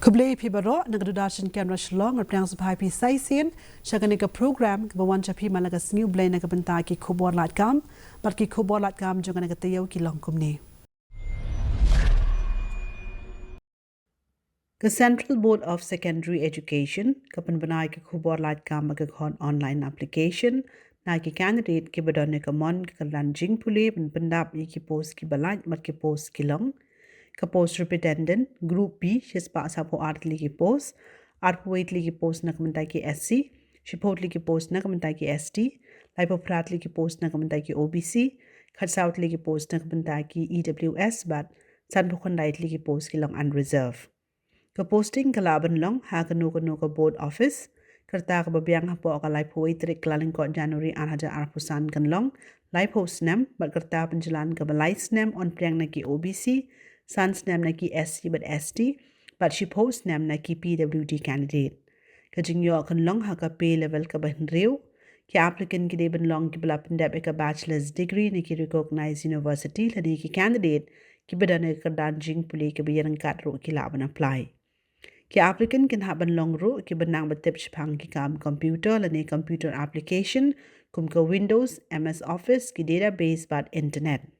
KHUBOR pibaro nagdudashin camera Shillong at prang sabhay pi saisin shaganika program kabawan chapi malagas new blay nagabanta ki KHUBOR LAIT but ki KHUBOR LAIT joganagatayao ki long kumni. The Central Board of Secondary Education kapan banay ki KHUBOR LAIT magakon online application na ki candidate ki badonika mon kalanjing puli pendap ki post ki balait mat ki post ki long. Ka post repetendan group B shispa sapo artli ki post arpo waitli ki post na kamantai ki SC shipotli ki post na kamantai ki ST laipo pratli ki post na kamantai ki OBC khatsautli ki post na kamantai ki EWS but sanpukhandaitli ki post ki long unreserved ka posting kalaban long ha kanu ka board office karta ka babyang hapo ka laipo waitri klaling ko January 2024 kan long laipo snam but karta panjalan ka balai snam on priang na ki OBC Sans nam na ki SC but ST, but she post nam na ki PWD candidate. Kajing yo kan long ha ka pay level ka bahin reo, ki applicant ki deben long ki balapan debe ka bachelor's degree na ki recognized university lani ki candidate ki badane ka danjing puli ki bayarang kat ro ki laban apply. Ki applicant kin haban long ro ki banang batip shipang ki KAM computer lani computer application kum ka Windows, MS Office ki database but internet.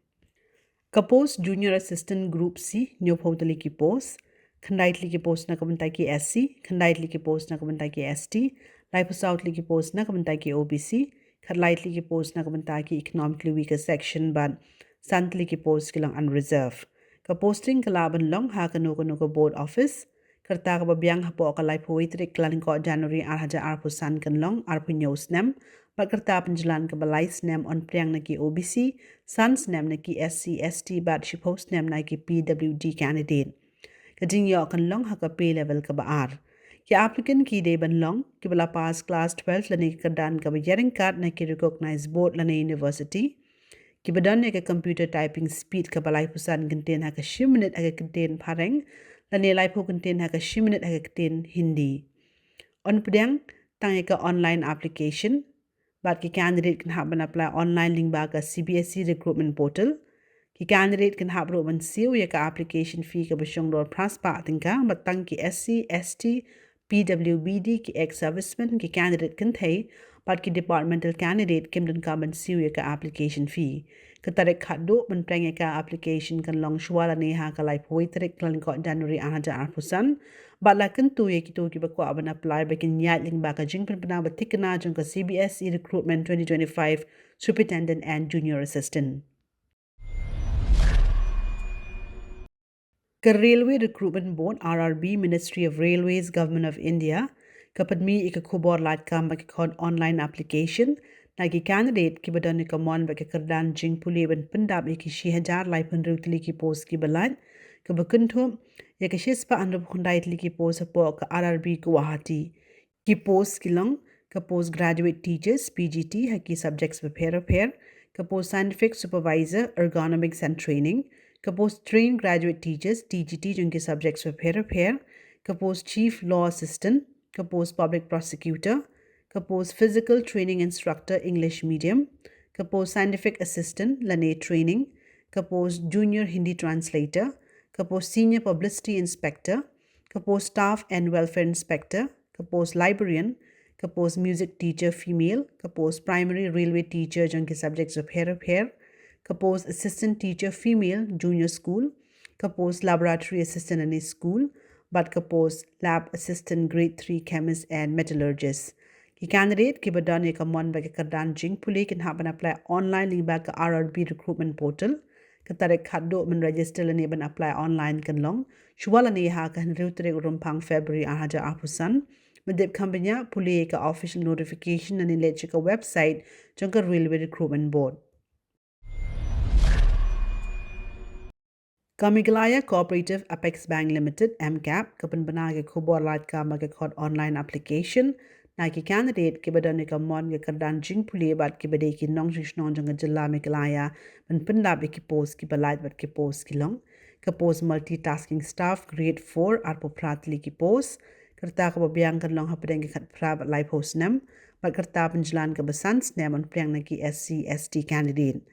Ka post junior assistant group C nyo potali ki post khandaitli ki post na kamantai ki SC khandaitli ki post na kamantai ki ST laiposautli ki post na kamantai ki OBC khatlaitli ki post na kamantai ki economically weaker section but santli ki post ki lang unreserved ka posting kalaban long ha kanu ka board office karta ka babyang hapo ka laipo waitri klaling ko January 2024 kan long arpo news nam Pakarta penjalan ke balai snam on priang na ki OBC, sans nam na ki SC, ST, but she post nam na ki PWD candidate. Kajing yo kan long haka pay level ka baar. Ki applicant ki day ban long, ki bala pass class 12 lani ki kadan ka bayaring card na ki recognize board lani university. Ki badan na ka computer typing speed ka balai pusan contain haka 10 minute haka contain pareng, lani lai po contain haka 10 minute haka contain Hindi. On priang, tangi ka online application, but ki candidate can have an apply online link back a CBSE recruitment portal. Ki candidate can have roman seal ya ka application fee ka basyong lor praspa tingka but tang ki SC, ST, PWBD ki ex-serviceman ki candidate can thay but ki departmental candidate kim dun ka ban seal ya ka application fee. Katarik khaddo ban prang ya ka application kan long shwala ne ha ka lai poi tarik klan ko January 2024 but la kan tu ye ki tu ki ba ko aban apply ba kin yat ling ba ka jing pen pana ba tikna jong ka CBSE recruitment 2025 superintendent and junior assistant. Ka Railway Recruitment Board RRB Ministry of Railways Government of India kapadmi ika KHUBOR LAIT magikon online application nagi candidate ki badan ka mon ba ka kardan jing puli ban pendap iki 1000 lai penrutli ki post ki balat ka bakunthum ya ka shispa andab khundait li ki post po ka RRB Guwahati ki post ki long ka postgraduate teachers PGT ha ki subjects prepare ka post scientific supervisor ergonomics and training ka post trained graduate teachers TGT junki subjects prepare ka post chief law assistant ka post public prosecutor ka post physical training instructor English medium ka post scientific assistant lane training ka post junior Hindi translator ka post senior publicity inspector ka post staff and welfare inspector ka post librarian ka post music teacher female ka post primary railway teacher junki subjects prepare ka post assistant teacher female junior school ka post laboratory assistant in a school but ka post lab assistant grade 3 chemist and metallurgist ki candidate ki badan ka mon ba ka kardan jing puli kin haban apply online link ba ka RRB recruitment portal ka tarik khaddo man register lani ban apply online kan long shwala ni ha kan rutre rumpang February 2024 Madip Kambanya puli ka official notification and in ka website jangka Railway Recruitment Board. Kamiglaya Cooperative Apex Bank Limited MCAP kapan banage KHUBOR LAIT magakon online application na ki candidate ki badan ka mon ka kardan jing puli bat ki bade ki nong shishnon jang jilla Miglaya ban pendap ki post ki balait bat ki post ki long ka post multitasking staff grade 4 arpo pratli ki post karta ka babyang kan long hapadeng ki khat pra bat lai post nam bat karta panjalan ka basans nam on priang na ki SC ST candidate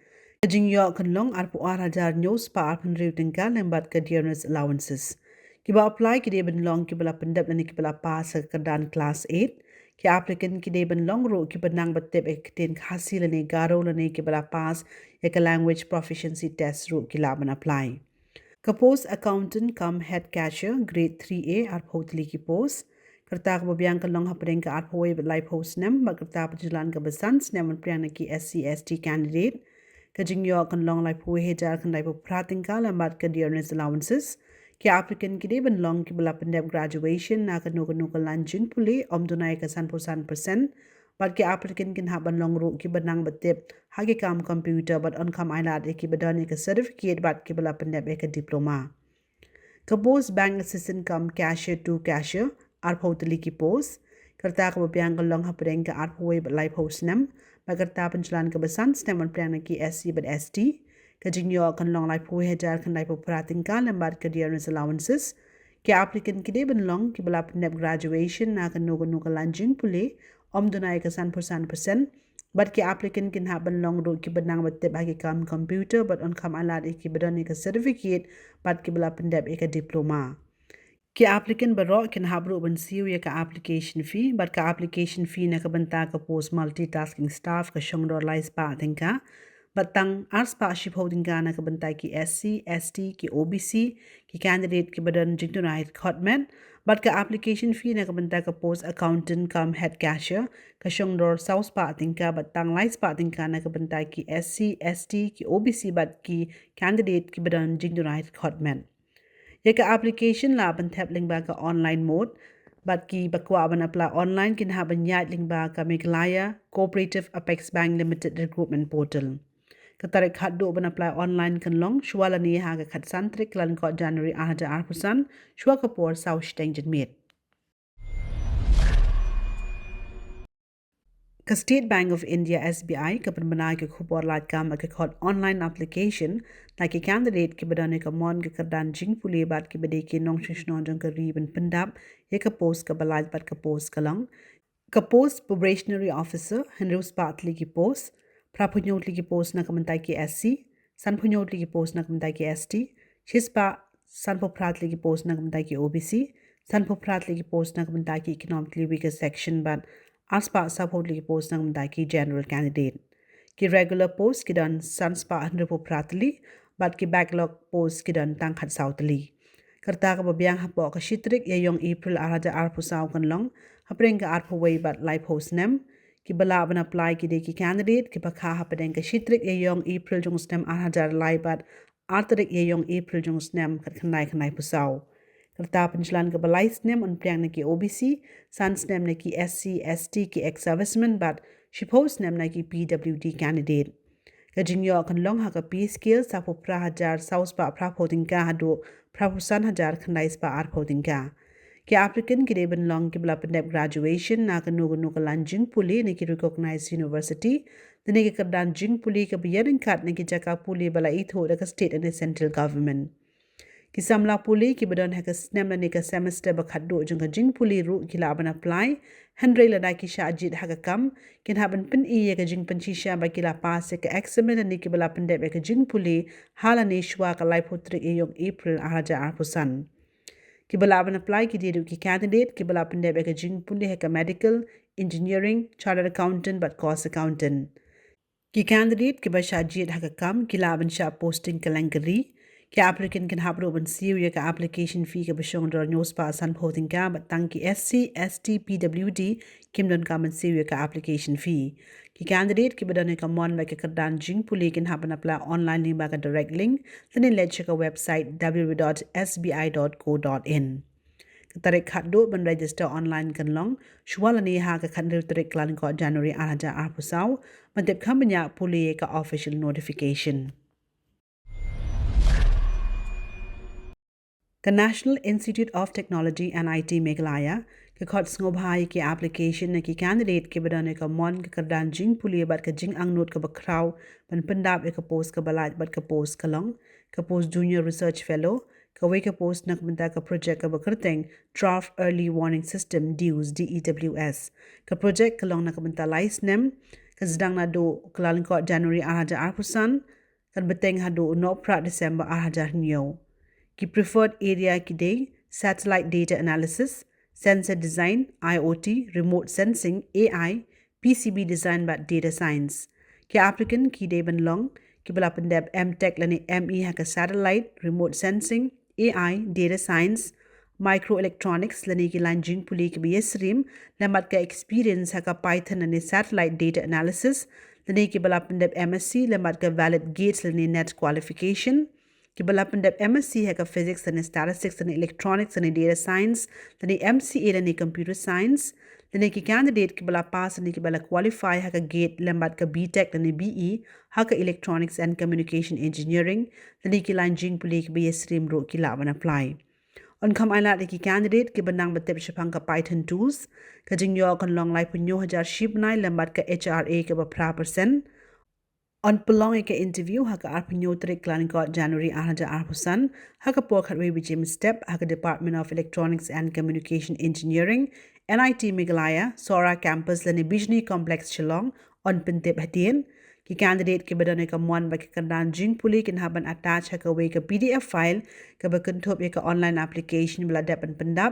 Jing yo kan long arpo 8,000 news pa arpan reuting ka lembat ka dearness allowances. Kiba apply ki de ben long ki bala pendap nani ki bala pass kedan class 8 ki applicant ki de ben long ro ki benang batep ek ten hasil ne garo ne ki bala pass ek language proficiency test ro ki la ben apply. Kapos accountant come head cashier grade 3A ar photli ki post kerta ka babiang ka long hapren ka ar phoi lai post nem ba kerta pajilan ka besans nem priang ki SC/ST candidate ka jingyo kan long lai phoi hejar kan lai prating ka lambat ka dearness allowances ki applicant ki de ben long ki bala pendep graduation na ka no ka lanjing puli omdunai ka 100% but ki applicant kin haban long ro ki benang batep hagi kam computer but on kam ailat ki bedani ka certificate but ki bala pendep ka diploma. Kapos bank assistant kam cashier to cashier ar photli ki post kerta ka babiang ka long hapren ka ar phoi lai post nem ba kerta penjalan ka besan stem on priang ki SC but ST ka jingyo kan long lai phoi hejar kan lai prating ka lambat ka dearness allowances ki applicant ki de ben long ki bala pendep graduation na ka no ka lanjing puli omdunai ka 100% but ki applicant kin haban long ro ki benang batte bagi kam computer but on kam alat ki bedani ka certificate but ki bala pendep ka diploma. Ki applicant baro kin habru ban siu ya ka application fee but ka application fee na ka banta ka post multitasking staff ka shongdor lais pa tingka batang ars pa ship holding ka na ka banta ki SC, ST, ki OBC, ki candidate ki badan jingtunai hotman but ka application fee na ka banta ka post accountant kam head cashier ka shongdor south pa tingka batang lais pa tingka na ka banta ki SC, ST, ki OBC but ki candidate ki badan jingtunai hotman. Yeka application la ban tap ling ba ka online mode but ki bakwa ban apply online kin ha ban yat ling ba ka Meghalaya Cooperative Apex Bank Limited recruitment portal. Katarik khat do ban apply online kan long shwala ni ha ka khat santrik lan ko January 2009 shwa ka por South Stengen Meet. Ka State Bank of India SBI ka penbenai ke KHUBOR LAIT KAM ke khot online application na ki candidate ki badane ka mon ke kadan jing puli bat ki bade ki nong shishnon jong ka riban pendap ye ka post ka balait bat ka post ka lang ka post probationary officer henrus patli ki post prapunyotli ki post na kamantai ki SC sanpunyotli ki post na kamantai ki ST shispa sanpo pratli ki post na kamantai ki OBC sanpo pratli ki post na kamantai ki economically weaker section but Aspa subhodli post nang mdai ki general candidate. Ki regular post ki dan sanspa hanripo pratli, but ki backlog post ki dan tangkat sautli. Kerta ka babiang hapo ka shitrik ya yong April araja arpo saw kan long, hapring ka arpo way but live post nem, ki bala ban apply ki de ki candidate, ki pakha hapadeng ka shitrik ya yong April jong stem araja live but artarik ya yong April jong stem kat kanai pusaw. Kerta penjalan ke balai snem on priang na ki OBC, san snem na ki SC, ST ki ex-serviceman but shipo snem na ki PWD candidate. Kajingyo kan long ha ka P skill sa po pra hajar saus pa pra poding ka hado pra pusan hajar kanais pa ar poding ka. Ki applicant ki deben long ki bala pendep graduation na ka nugu lanjing puli na ki recognized university, dene ki kadan jing puli ka biyarin kat na ki jaka puli bala itho da ka state and central government. Ki samla puli ki badan haka snemla ni ka semester bakat do jung ka jing puli ru ki laban apply hendrai la dai ki sha ajit haka kam kin haban pin iye ka jing panchisha ba ki la pass ka examen ni ki bala pende ka jing puli hala ni shwa ka lai putri e yong April araja arpusan ki bala ban apply ki diru ki candidate ki bala pende ka jing puli haka medical engineering chartered accountant but cost accountant ki candidate ki ba sha ajit haka kam ki laban sha posting kalangari ki applicant can have open series ka application fee ka bishong dor news pa san photing ka but tang ki SC ST PWD kim don ka man series ka application fee ki candidate ki badane ka mon ba ka kadan jing puli can happen apply online link ba ka direct link then let check a website www.sbi.co.in tarik khat do ban register online kan long shwala ni ha ka khan tarik lan ko January 2009 matip khambanya puli ka official notification. The National Institute of Technology and IT Meghalaya ke khot ngobhai ki application na ki candidate ke badane ka mon ka kadan jing puli bat ka jing angnot ka bakraw ban pendap ka post ka balat bat ka post ka long ka post junior research fellow ka we ka post nak benta ka project ka bakrteng draft early warning system DEWS ka project ka long nak benta lice nem ka zdang na do klalan ko January 2009 kan beteng hado no pra December 2009 ki preferred area ki day satellite data analysis, sensor design, IoT, remote sensing, AI, PCB design but data science. Ki applicant ki deban long ki balapan deb MTech lani ME haka satellite, remote sensing, AI, data science, microelectronics lani ki lanjing puli ki BSrim lambat ka experience haka Python lani satellite data analysis lani ki balapan deb MSc lambat ka valid gates lani net qualification. Ki balapan deb MSc haka physics lani statistics lani electronics lani data science lani MCA lani computer science lani ki candidate ki bala pass lani ki bala qualify haka gate lambat ka BTech lani BE haka electronics and communication engineering lani ki lanjing puli ki BSrim ro ki laban apply. On kam ailat ki candidate ki benang betep shapang ka Python tools ka jingyo kan long lai punyo hajar ship nai lambat ka HRA ka ba pra%. On pelong ke interview haka arpunyo trik lan got January arhaja arpusan haka por khatwe bijim step haka Department of Electronics and Communication Engineering NIT Meghalaya Sora campus lani Bijni Complex Shillong on pintip hatien ki candidate ki badane ka mon ba ki kandan jing puli kin haban attach haka we ka PDF file ka ba kuntop ka online application bla depan pendap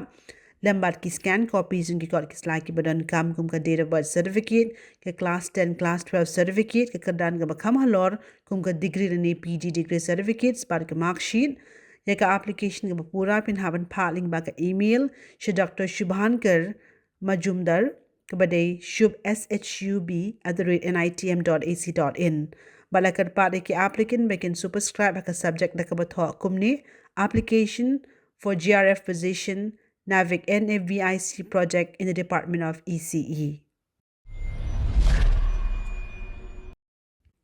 lambat ki scan copies ki got ki slide ki badan kam kum ka date of birth certificate ke class 10 class 12 certificate ke kadan ka bakam halor kum ka degree ne PG degree certificates par ka mark sheet ya ka application ka pura pin haban phaling ba ka email she Dr. Shubhankar Majumdar ke badai shub@nitm.ac.in balakar pade ki applicant bekin superscribe ka subject da ka batho kumni application for GRF position NAVIC NAVIC project in the Department of ECE.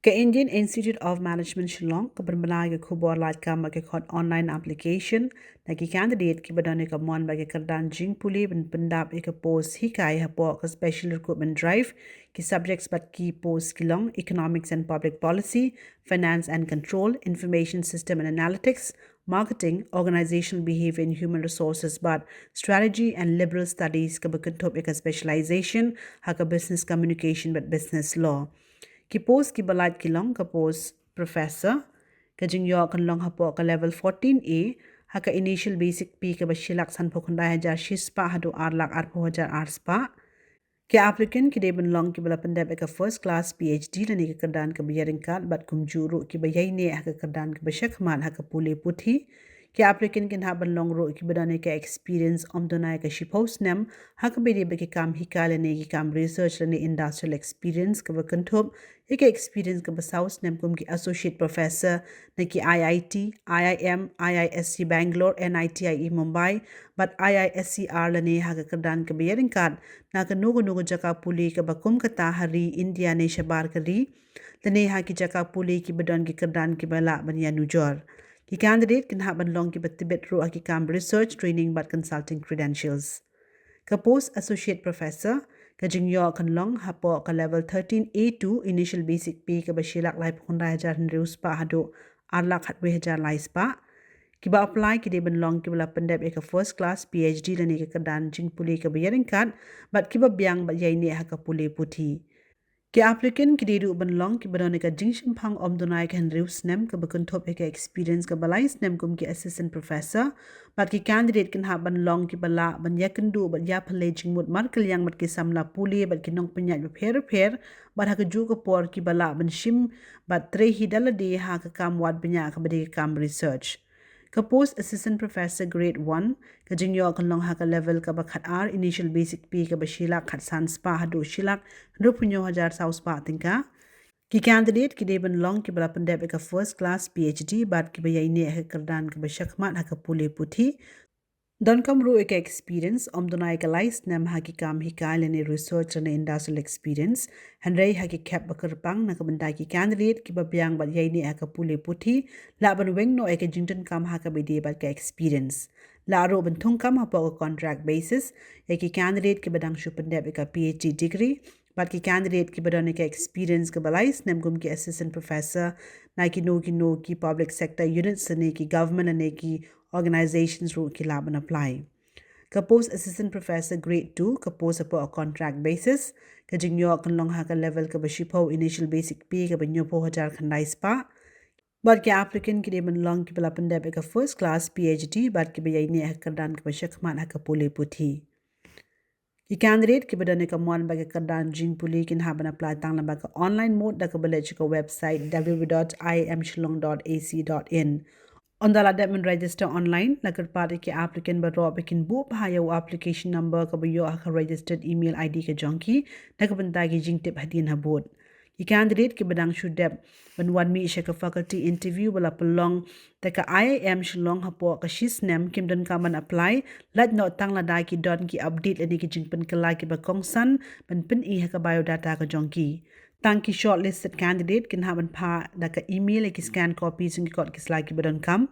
Ka Indian Institute of Management Shillong ka berbenai ke KHUBOR LAIT KAM ke khot online application na ki candidate ki badane ka mon ba ke kardan jing puli ben pendap ke post hikai hapo ka special recruitment drive ki subjects but ki post kilong economics and public policy, finance and control, information system and analytics, marketing, organizational behavior and human resources but strategy and liberal studies ka bakantop ka specialization haka business communication but business law. Ki post ki balait ki long ka post professor ka jingyo kan long hapo ka level 14A haka initial basic P ka bashilak san pokundai hajar shispa hadu arlak arpo hajar arspa ki applicant ki deben long ki bala pandab ka first class PhD lani ka kardan ka bayaring kad bat kum juru ki bayai ne haka kardan ka bashakman haka pule puthi ki applicant kin haban long ro ki badane ka experience omdonai ka shipos nem haka bede be ki kam hikale ne ki kam research lani industrial experience ka bakanthop ka experience ka basaus nem kum ki associate professor na ki IIT IIM IISC Bangalore NITIE Mumbai but IISCR lani haka kardan ka bayaring kad na ka nugo jaka puli ka bakum kata hari India ne shabar kari lani haki jaka puli ki badan ki kardan ki bala banya nujor. Ki candidate can have long ki batibet ro aki kam research training but consulting credentials. Ka post associate professor ka jingyo kan long hapo ka level 13A2 initial basic P ka bashilak lai pukunda hajar nreus pa hado arlak hatwe hajar lai spa. Ki ba apply ki deben long ki bala pendep ka first class PhD lani ka kadan jing puli ka bayaring kad but ki ba biang bat yai ne haka puli puthi. Ki applicant ki dedu ban long ki badone ka jingshim phang omdonai ka henrius nem ka bakuntop ka experience ka balais nem kum ki assistant professor but ki candidate kin ha ban long ki bala ban yakendu but ya phale jingmut mar kalyang mat ki samla puli but ki nong penya pher but ha ka ju ka por ki bala ban shim but tre hidala de ha ka kam wat benya ka bade kam research. Ka post assistant professor grade 1 ka jingyo kan long haka level ka bakhat R initial basic P ka bashila khat san spa hadu shilak rupunyo hajar south spa tingka ki candidate ki deben long ki bala pandep ka first class PhD but ki bayai ne ka kardan ka bashakmat haka pule puthi don kam ro ek experience omdonai ka lais nam haki kam hikal ne research and industrial experience hanrei haki kap bakar pang na kabandai ki candidate ki babyang bat yai ne aka pule puthi la ban weng no ek jington kam haka bide bat ka experience la ro ban thung kam hapo contract basis ek candidate ki badang shu pandep ka PhD degree but ki candidate ki badane ka experience ka balais nem gum ki assistant professor na ki no ki public sector units ne ki government ne ki organizations ro ki laban apply. Ka post assistant professor grade 2 ka post apo a contract basis ka jingyo kan long ha ka level ka bashipo initial basic P ka banyo po hajar khandai spa But ke applicant ki deban long ki bala pandai ka first class PhD but ki bayai ni hakadan ka bashakman hakapule puthi. Ki candidate ki badane ka mon baga kadan jing puli kin haban apply tang la baga online mode da ka balaj ka website www.iimshillong.ac.in. On the ladman register online lagar party ki applicant ba ro bikin bu bhaya application number ka ba yo ha registered email ID ka jonki da ka banta ki jing tip hadin habot. Ki candidate ki badang shudep ban wan mi isha ka faculty interview wala pelong ta ka IIM Shillong hapo ka shisnem kim don ka man apply lat no tang la dai ki don ki update lani ki jing pen kala ki ba kongsan ban pen I ha ka biodata ka jonki. Tang ki shortlisted candidate kin haban pa da ka email ki scan copies ng ki slide ki badon kam.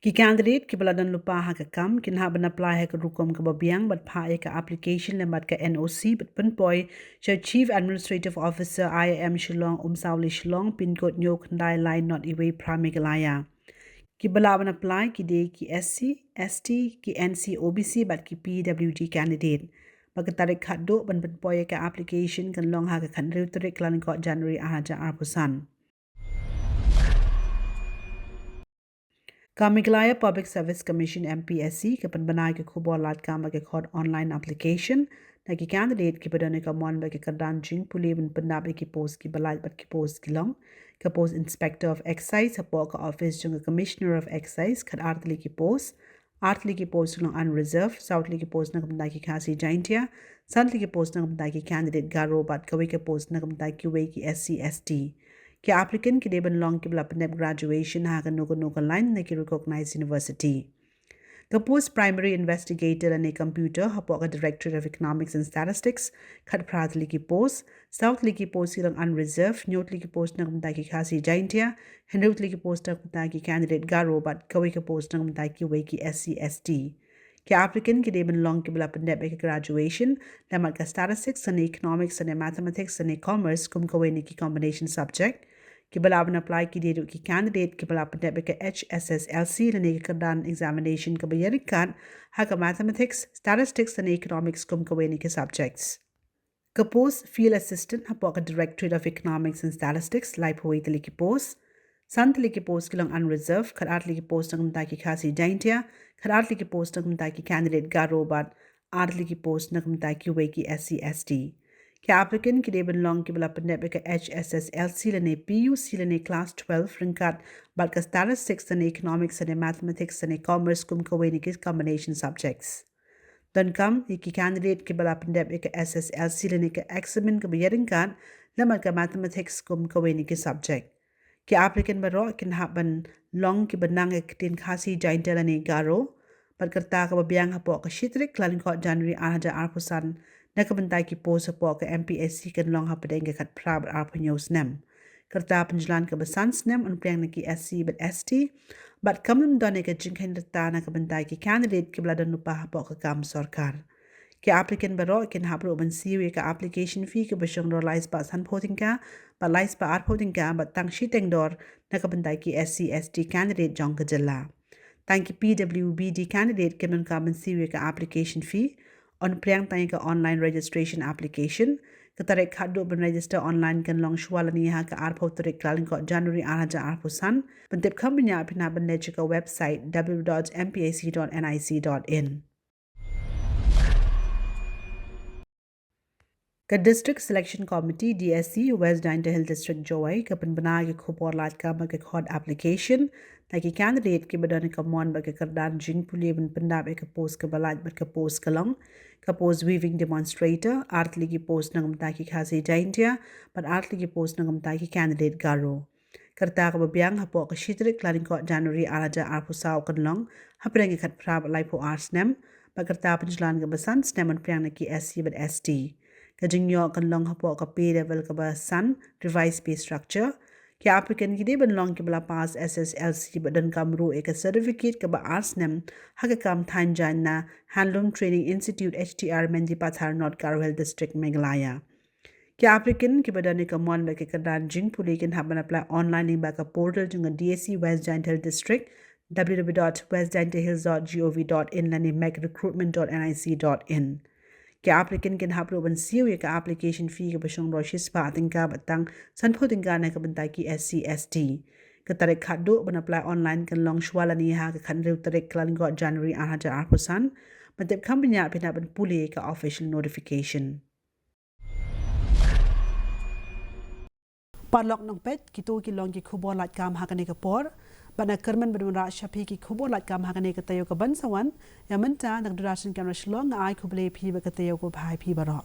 Ki candidate ki baladan lupa ha ka kam kin haban apply ha ka rukom ka babiang bat pa ka application lembat ka NOC bat pen poi cha Chief Administrative Officer IIM Shillong Sauli Shillong pin code nyo khandai line not iwe pramigalaya. Ki balaban apply ki de ki SC, ST, ki NC OBC bat ki PWD candidate. Pagkatarik khaddo ban pen poi ka application kan long ha ka khan reuterik lan ko January ahaja arpusan. Kamiglaya Public Service Commission MPSC ke penbanai ke KHUBOR lat kama ke khod online application na ki candidate ki badane ka mon ba ke kadan jing puli ben pendap ki post ki balai bat ki post ki long ke post inspector of excise hapo ka office jung commissioner of excise khat artli ki post long unreserved southly ki post na kamda ki khasi jaintia santli ki post na kamda ki candidate garo bat kawe ke post na kamda ki we ki SC/ST ki applicant ki deban long ki bla pendep graduation ha ka no line na ki recognized university. The post primary investigator and a computer hapo ka directorate of economics and statistics khat pradli ki post southly ki post silang unreserved newtly ki post na kamta ki khasi jaintia hendutly ki post na kamta ki candidate garo but kawe ka post na kamta ki we ki SC/ST. Ki applicant ki deban long ki bla pendep ka graduation lamat ka statistics and economics and mathematics and commerce kum kawe ni ki combination subject ki balaban apply ki dedu ki candidate ki balaban debe ka HSSLC na nega kadan examination ka bayarikan ha ka mathematics, statistics and economics kum ka weni ka subjects. Ka post field assistant ha po ka directorate of economics and statistics lai po itali ki post. Santali ki post kilang unreserved kad atli ki post ng mta ki khasi jaintia kad atli ki post ng mta ki candidate garo bat atli ki post ng mta ki we ki SC/ST. Ki applicant ki deban long ki bala pendep ka HSSLC lane PUC lane class 12 ringkat bat ka statistics and economics and mathematics and commerce kum ka weni ki combination subjects. Dan kam ki candidate ki bala pendep ka SSLC lane ka examen ka bayaringkat lamat ka mathematics kum ka weni ki subject. Ki applicant baro kin haban long ki banang ek tin khasi jainta lane garo bat kerta ka babiang hapo ka shitrik lan ko January 2020 nakabantai ki post po ka MPSC kan long hapadeng ka kat prab arpanyos nem. Kerta penjalan ka basans nem on priang ki SC but ST but kamum done ka jingkain rata nakabantai ki candidate ki bladan lupa po ka kam sarkar. Ki applicant baro kin hapro ban siwi ka application fee ka basyang ro lais pa san poting ka ba lais pa art poting ka ba tang shiteng dor nakabantai ki SC/ST candidate jong ka jala. Tang ki PWBD candidate kinon ka ban siwi ka application fee on priang tanya ka online registration application katarik khaddo ben register online kan long shwalani ha ka arpo tarik kalin ko January 2020 pentip khamnya pina ben ka website www.mpsc.nic.in. Ka District Selection Committee DSC West Dainta Hill District Joy ka penbana ke KHUBOR lat ka ma ke khod application na ki candidate ki badane ka mon ba ke kardan jing puli ben pendap ke post ka balaj ba ka post kalong ka post weaving demonstrator artli ki post nangam ta ki khasi jaintia but artli ki post nangam ta ki candidate garo karta ka babiang hapo ka shitrik klaring ko January araja arpusaw kanlong hapreng khat prab lai po arts nem ba karta penjlan ka basan snem on priang na ki SC but ST kajingyo kan long hapo ka pay level ka ba san revised pay structure ki applicant ki ban long ki bala pass SSLC badan kamru ek certificate ka ba arsnem haga kam thanjan na Handloom Training Institute HTR Mendi Pathar North Carwell District Meghalaya ki applicant ki badan ka mon ba ke kadan jing puli kin haban apply online link ba ka portal jung DSC West Giant Hill District www.westgianthills.gov.in lani recruitment.nic.in. Ki applicant can hapro ban siwi ka application fee ka basyong roshis pa ating ka batang san po tingga na ka bantay ki SC/ST. ke tarik khadu ban apply online kan long shwala ni ha ke khan riu tarik klan go January 2008 matep khambnya pina ban puli ka official notification Parlok nang pet kitu ki long ki khubor lat kam hakane ka por bana kerman benura shapi ki khubor lat kam hakane ka tayo ka bansawan ya menta nag durashin kamra shlong ai khuble phi ba ka tayo ko bhai phi baro